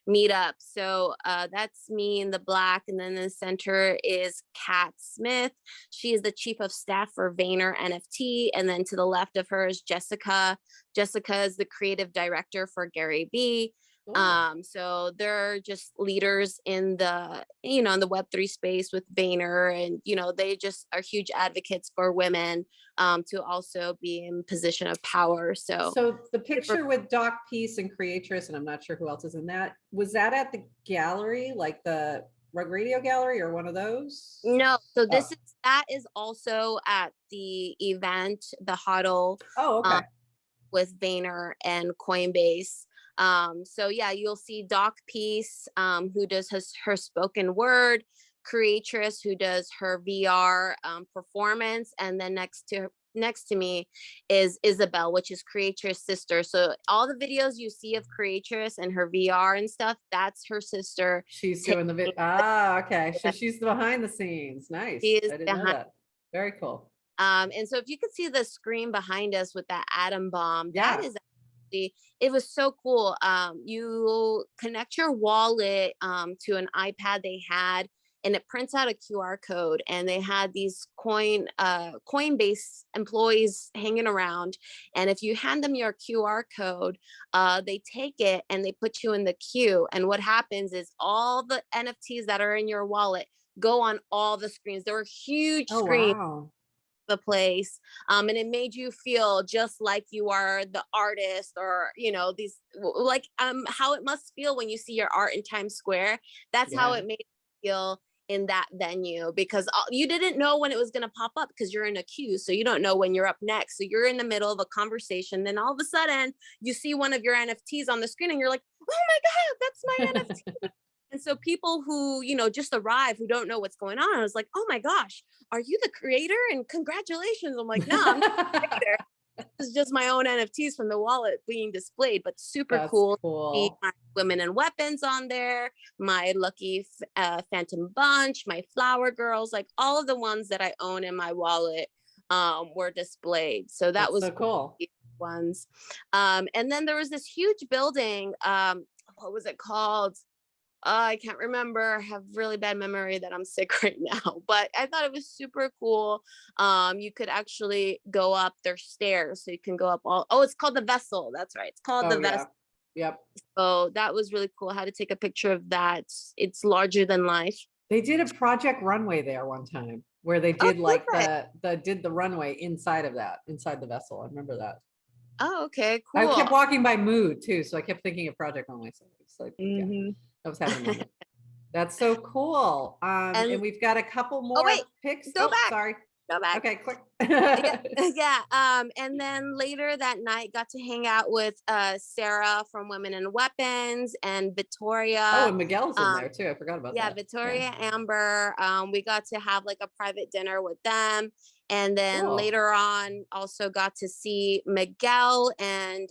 meetup. So that's me in the black, and then in the center is Kat Smith. She is the chief of staff for Vayner NFT, and then to the left of her is Jessica. Jessica is the creative director for Gary Vee. So they're just leaders in the, in the Web3 space with Vayner, and they just are huge advocates for women to also be in position of power. So the picture with Doc Peace and Creatress, and I'm not sure who else is in that, was that at the gallery, like the Rug Radio Gallery or one of those? No, so that is also at the event, the Huddle. Oh, okay. With Vayner and Coinbase. So yeah, you'll see Doc Peace, who does her spoken word, Creatress, who does her VR performance, and then next to me is Isabel, which is Creatress' sister. So all the videos you see of Creatress and her VR and stuff, that's her sister. She's doing the video. Okay. So she's behind the scenes. Nice. She is I didn't know that. Very cool. And so if you could see the screen behind us with that atom bomb, yeah. that is it was so cool. You connect your wallet to an iPad they had, and it prints out a QR code, and they had these Coinbase employees hanging around, and if you hand them your QR code, they take it and they put you in the queue, and what happens is all the NFTs that are in your wallet go on all the screens. There were huge screens. Wow. The place, and it made you feel just like you are the artist, or these like how it must feel when you see your art in Times Square. That's how it made me feel in that venue, because you didn't know when it was going to pop up, because you're in a queue, so you don't know when you're up next. So you're in the middle of a conversation, then all of a sudden you see one of your NFTs on the screen, and you're like, oh my God, that's my NFT. And so people who, just arrive, who don't know what's going on, I was like, oh my gosh, are you the creator? And congratulations. I'm like, no, I'm not the creator. This is just my own NFTs from the wallet being displayed, but super That's cool. cool. My Women and Weapons on there, my Lucky Phantom Bunch, my Flower Girls, like all of the ones that I own in my wallet were displayed. So that was so cool. Ones. And then there was this huge building. What was it called? I can't remember. I have really bad memory that I'm sick right now, but I thought it was super cool. You could actually go up their stairs, so you can go up it's called the Vessel. That's right. It's called the Vessel. Yep. So that was really cool. I had to take a picture of that. It's larger than life. They did a Project Runway there one time, where they did did the runway inside the Vessel. I remember that. Oh, okay, cool. I kept walking by Mood too, so I kept thinking of Project Runway. So it's like, I was having a moment. That's so cool. And we've got a couple more pics. Go back. Sorry. Go back. Okay, quick. Yeah. And then later that night, got to hang out with Sarah from Women and Weapons, and Victoria. Oh, and Miguel's in there too. I forgot about that. Yeah, Victoria, Amber. We got to have like a private dinner with them. And then later on, also got to see Miguel and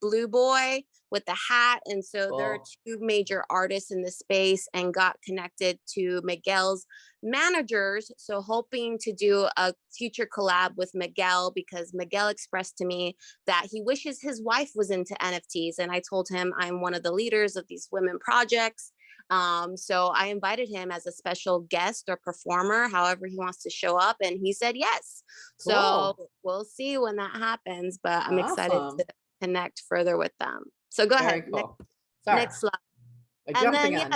Blue Boy with the hat. And so there are two major artists in the space, and got connected to Miguel's managers. So hoping to do a future collab with Miguel, because Miguel expressed to me that he wishes his wife was into NFTs. And I told him I'm one of the leaders of these women projects. So I invited him as a special guest or performer, however he wants to show up, and he said yes. Cool. So we'll see when that happens, but I'm excited to connect further with them. So go ahead. Cool. Next slide. And then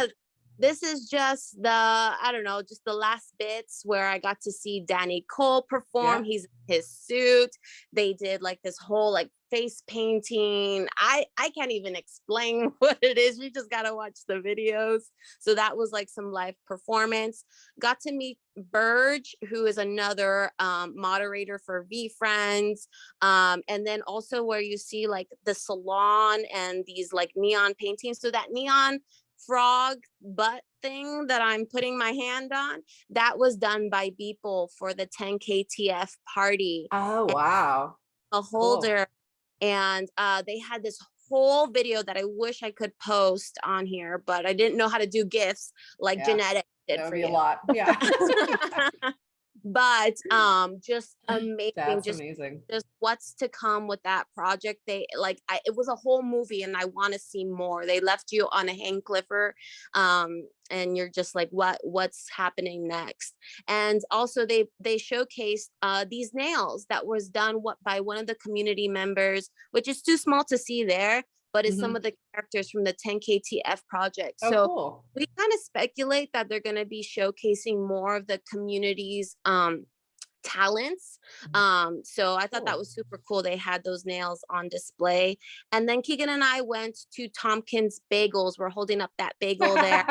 this is just just the last bits where I got to see Danny Cole perform. He's in his suit. They did like this whole like face painting. I can't even explain what it is. You just gotta watch the videos. So that was like some live performance. Got to meet Burge, who is another moderator for VeeFriends. And then also where you see like the salon and these like neon paintings. So that neon frog butt thing that I'm putting my hand on, that was done by people for the 10KTF party. Oh, wow. A holder, and they had this whole video that I wish I could post on here, but I didn't know how to do GIFs like Genetic did That for would be you. a lot. Yeah. But just amazing. That's amazing. Just what's to come with that project. They it was a whole movie, and I want to see more. They left you on a hang cliffer, and you're just like, what's happening next? And also they showcased these nails that was done by one of the community members, which is too small to see there, but it's some of the characters from the 10KTF project. Oh, So cool. we kind of speculate that they're going to be showcasing more of the community's talents. So I thought that was super cool. They had those nails on display. And then Keegan and I went to Tompkins Bagels. We're holding up that bagel there.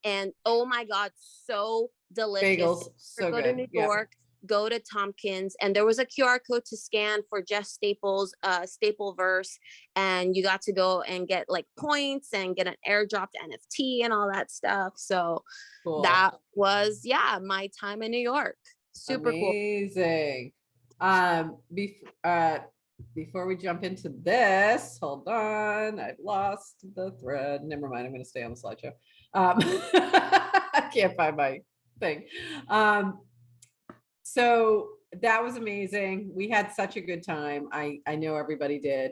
And oh my God, so delicious. Bagels, so go good. to New York, go to Tompkins, and there was a QR code to scan for Jeff Staples, Stapleverse, and you got to go and get like points and get an airdropped NFT and all that stuff. So that was my time in New York. Super amazing. Before we jump into this, hold on, I've lost the thread. Never mind, I'm going to stay on the slideshow. I can't find my thing. So that was amazing. We had such a good time. I know everybody did.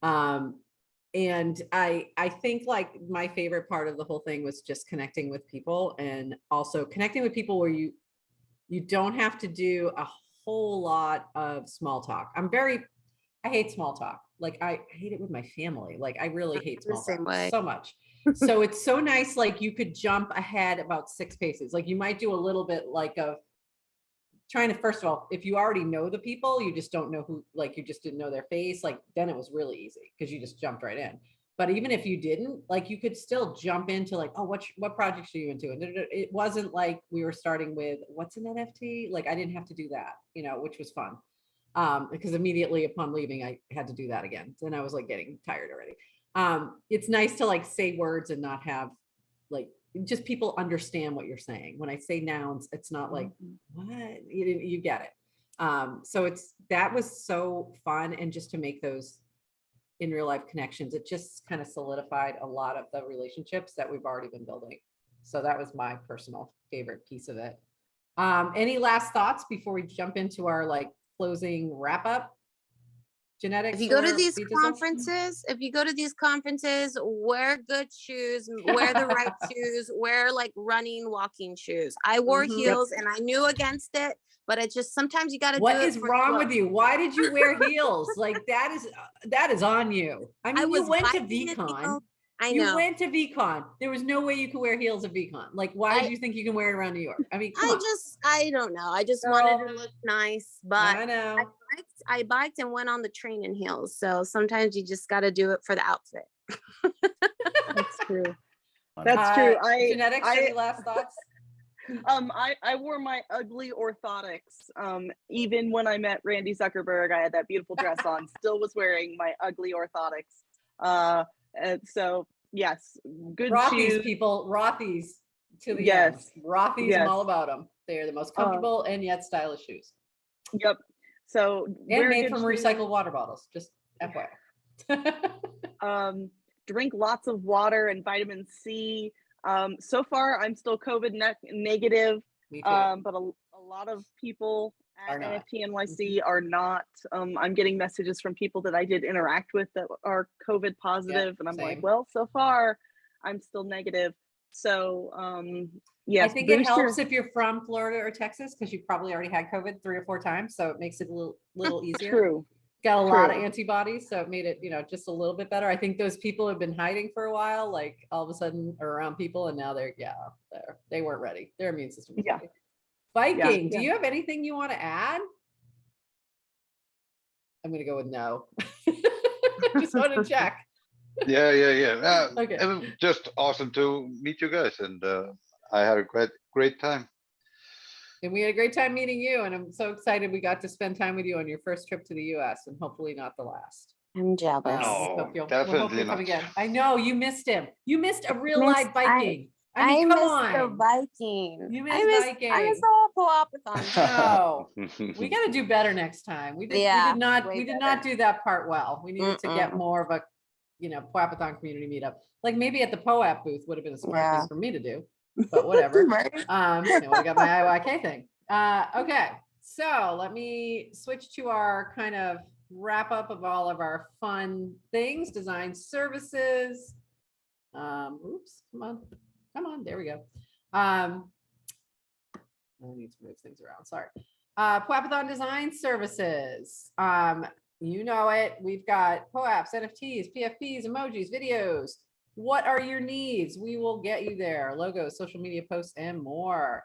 And I think like my favorite part of the whole thing was just connecting with people, and also connecting with people where you don't have to do a whole lot of small talk. I hate small talk. Like I hate it with my family. Like I really hate small talk so much. So it's so nice. Like you could jump ahead about 6 paces. Like you might do a little bit like of trying to, first of all, if you already know the people, you just don't know who, like you just didn't know their face, like then it was really easy because you just jumped right in. But even if you didn't, like you could still jump into like, oh, what projects are you into? And it wasn't like we were starting with what's an NFT? Like I didn't have to do that, which was fun. Because immediately upon leaving, I had to do that again. Then I was like getting tired already. It's nice to like say words and not have like, just people understand what you're saying. When I say nouns, it's not like, what? You get it. So that was so fun. And just to make those in real life connections, it just kind of solidified a lot of the relationships that we've already been building. So that was my personal favorite piece of it. Any last thoughts before we jump into our like closing wrap up? Genetics. If you go to these conferences, wear good shoes, wear the right shoes, wear like running, walking shoes. I wore heels and I knew against it, but it just, sometimes you got to do it. What is wrong with you? Why did you wear heels? Like that is on you. I mean, you went to VCon. I know. You went to VCon. There was no way you could wear heels at VCon. Like, why did you think you can wear it around New York? I mean, I don't know. I just wanted to look nice, but I know. I biked and went on the train in heels. So sometimes you just got to do it for the outfit. That's true. That's true. Genetics, any last thoughts? I wore my ugly orthotics. Even when I met Randy Zuckerberg, I had that beautiful dress on, still was wearing my ugly orthotics. And so yes, good Rothy's shoes. People, Rothy's to the end. Rothy's, I'm all about them. They are the most comfortable and yet stylish shoes. Yep. So and made from recycled water bottles, just FYI. Drink lots of water and vitamin C. So far, I'm still COVID negative, but a lot of people at NFT.NYC are not. I'm getting messages from people that I did interact with that are COVID positive, and I'm like, well, so far, I'm still negative. So, yes, I think it helps if you're from Florida or Texas, because you probably already had COVID 3 or 4 times, so it makes it a little easier. True. Got a lot of antibodies, so it made it, just a little bit better. I think those people have been hiding for a while, like all of a sudden are around people, and now they weren't ready. Their immune system was ready. Viking, do you have anything you want to add? I'm gonna go with no. Just want to check. Yeah. Okay. It was just awesome to meet you guys, and I had a great time. And we had a great time meeting you, and I'm so excited we got to spend time with you on your first trip to the US, and hopefully not the last. I'm jealous. We No, hope we'll definitely come not. again. I know you missed him. You missed a real Missed- live Viking. I mean, come missed on. the Viking. You I missed missed Viking. the whole POAPathon. No, we got to do better next time. We did not do that part well. We needed to get more of a, POAPathon community meetup. Like maybe at the POAP booth would have been a smart thing for me to do, but whatever. I got my IYK thing. Okay, so let me switch to our kind of wrap up of all of our fun things, design services. Oops, come on, there we go. I need to move things around, sorry. POAPathon design services. You know it, we've got POAPs, NFTs, PFPs, emojis, videos. What are your needs? We will get you there. Logos, social media posts, and more.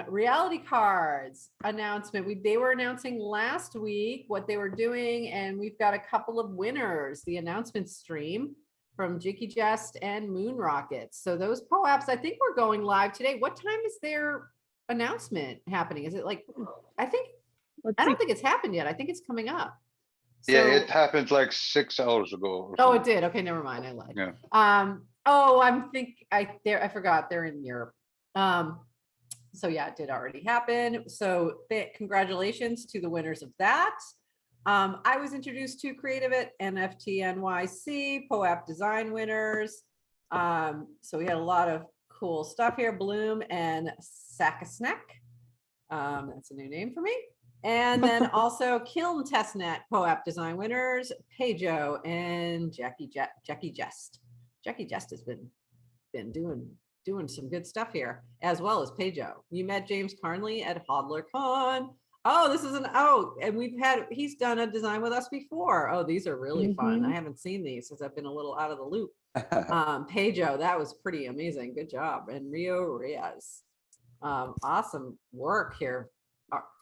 Reality cards announcement. They were announcing last week what they were doing, and we've got a couple of winners. The announcement stream from Jicky Jest and Moon Rockets. So those POAPs, I think we're going live today. What time is their announcement happening? Is it like, I don't think it's happened yet. I think it's coming up. Yeah, it happened like 6 hours ago. Oh, it did. Okay, never mind. I lied. Yeah. I forgot they're in Europe. So yeah, it did already happen. So congratulations to the winners of that. I was introduced to Creative at NFT.NYC, POAP design winners. So we had a lot of cool stuff here. Bloom and Sakasnek. That's a new name for me. And then also Kiln Testnet POAP design winners, Pejo and Jackie Jest. Jackie Jest has been doing some good stuff here, as well as Pejo. You met James Carnley at HodlerCon. Oh, and he's done a design with us before. Oh, these are really fun. I haven't seen these since I've been a little out of the loop. Pejo, that was pretty amazing. Good job. And Rio Reyes. Awesome work here,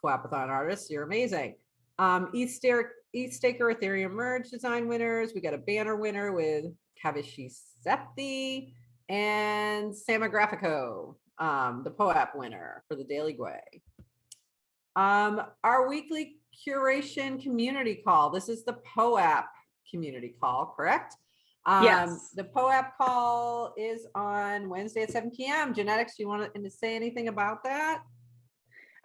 POAPathon artists. You're amazing. ETH Staker Ethereum Merge design winners. We got a banner winner with Kavishi Septi and Samagraphico, the POAP winner for the Daily Gway. Our weekly curation community call. This is the POAP community call, correct? Yes. The POAP call is on Wednesday at 7 p.m. Genetics, do you want to say anything about that?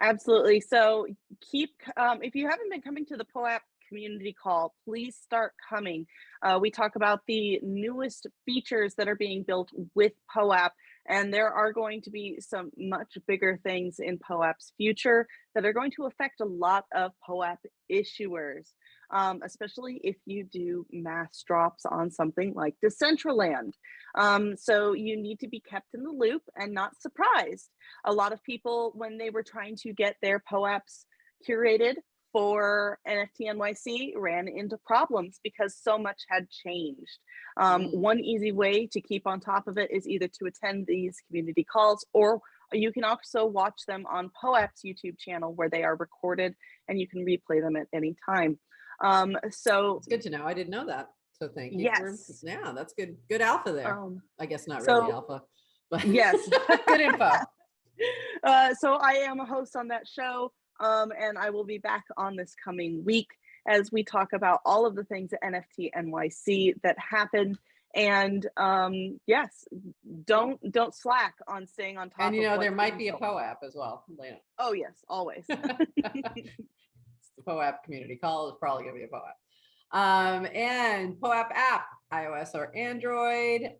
Absolutely. So if you haven't been coming to the POAP community call, please start coming. We talk about the newest features that are being built with POAP, and there are going to be some much bigger things in POAP's future that are going to affect a lot of POAP issuers, especially if you do mass drops on something like Decentraland. So you need to be kept in the loop and not surprised. A lot of people, when they were trying to get their POAPs curated for NFT.NYC, ran into problems because so much had changed. One easy way to keep on top of it is either to attend these community calls, or you can also watch them on POAP's YouTube channel, where they are recorded and you can replay them at any time. So it's good to know. I didn't know that. So thank you. Yes. Yeah, that's good. Good alpha there. I guess not so, really alpha, but yes, good info. So I am a host on that show, and I will be back on this coming week as we talk about all of the things at NFT.NYC that happened. And yes, don't slack on staying on top. And of there might be a POAP as well later. Oh yes, always. The POAP community call is probably going to be a POAP. And POAP app, iOS or Android.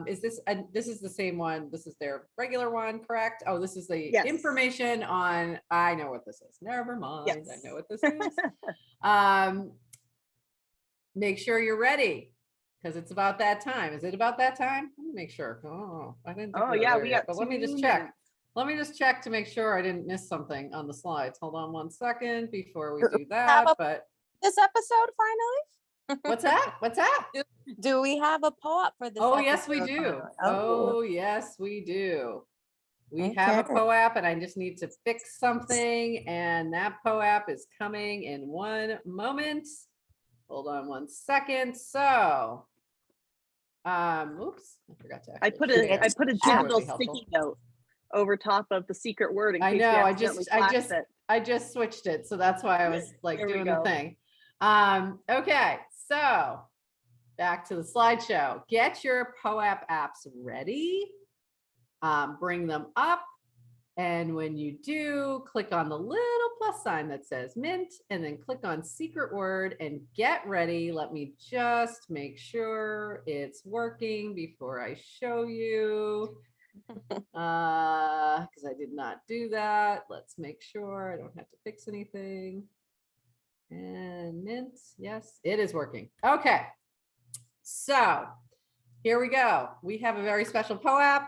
This is the same one. This is their regular one, correct? Oh, this is the information on, I know what this is. Never mind. Yes. I know what this is. Make sure you're ready, because it's about that time. Is it about that time? Let me make sure. Oh, I didn't. Oh yeah, we got. But let me just check. Let me just check to make sure I didn't miss something on the slides. Hold on 1 second before we do that. But this episode finally. What's that? What's that? Do we have a POAP for this? Oh yes, we do. Oh yes, we do. We have a POAP, and I just need to fix something, and that POAP is coming in 1 moment. Hold on 1 second. So, oops, I forgot to. I put a digital sticky note over top of the secret word. In case I know. I just switched it, so that's why I was like doing the thing. Okay, so back to the slideshow. Get your POAP apps ready. Bring them up. And when you do, click on the little plus sign that says Mint, and then click on secret word and get ready. Let me just make sure it's working before I show you. Because I did not do that. Let's make sure I don't have to fix anything. And Mint, yes, it is working. Okay, so here we go. We have a very special POAP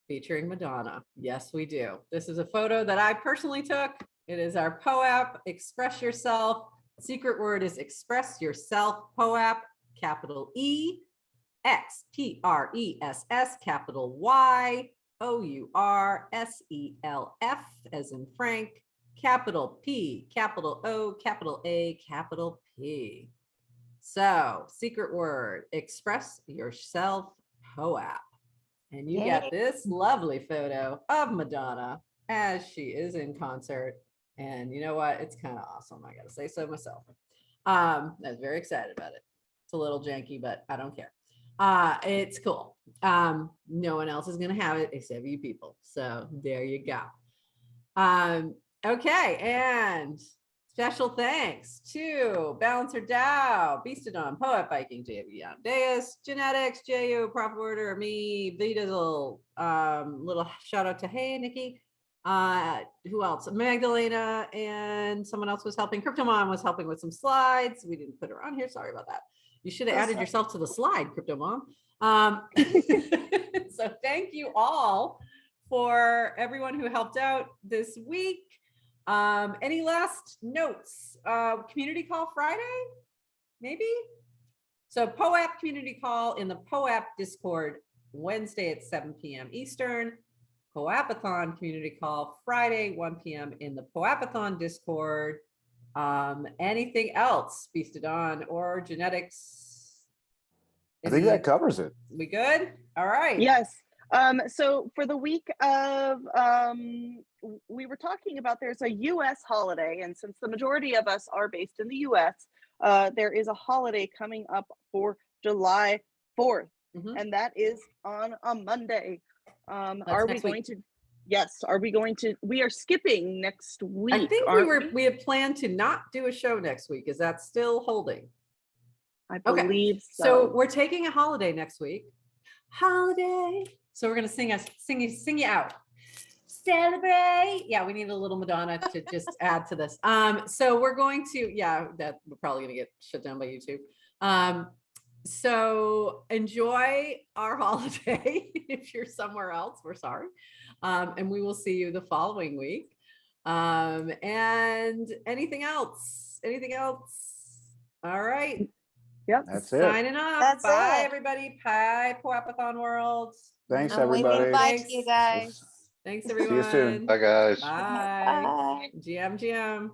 featuring Madonna. Yes, we do. This is a photo that I personally took. It is our POAP, Express Yourself. Secret word is Express Yourself POAP, capital E, XPRESS, capital Y, OURSELF, as in Frank, capital P, capital O, capital A, capital P. So, secret word, Express Yourself POAP. And you got this lovely photo of Madonna as she is in concert. And you know what? It's kind of awesome. I got to say so myself. I was very excited about it. It's a little janky, but I don't care. It's cool. No one else is going to have it except you people. So there you go. Okay. And special thanks to Balancer Dow, Beastodon, Poet Biking, JV Deus, Genetics, JU, Profit Order, me, Vdizzle, little shout out to Hey Nikki. Who else? Magdalena, and someone else was helping. Cryptomon was helping with some slides. We didn't put her on here. Sorry about that. You should have added yourself to the slide, Cryptomon. So thank you all for everyone who helped out this week. Any last notes? Community call Friday, maybe? So POAP community call in the POAP Discord Wednesday at 7 p.m. Eastern. POAPathon community call Friday, 1 p.m. in the POAPathon Discord. Anything else, Beastodon or Genetics? I think that covers it. We good? All right. Yes. So for the week of, we were talking about there's a US holiday, and since the majority of us are based in the US, there is a holiday coming up for July 4th, and that is on a Monday. Are we going to? Yes. Are we going to? We are skipping next week. I think we had planned to not do a show next week. Is that still holding? I believe so. So we're taking a holiday next week. Holiday. So we're gonna sing you out. Celebrate. Yeah, we need a little Madonna to just add to this. So we're going to, that we're probably gonna get shut down by YouTube. So enjoy our holiday. If you're somewhere else, we're sorry. And we will see you the following week. And anything else? Anything else? All right. Yep. That's it. Signing off. That's Bye, it. everybody. Bye, POAPathon World. Thanks, I'm waving everybody. bye to you guys. Thanks, See you everyone. soon. Bye, guys. Bye. Bye. GM.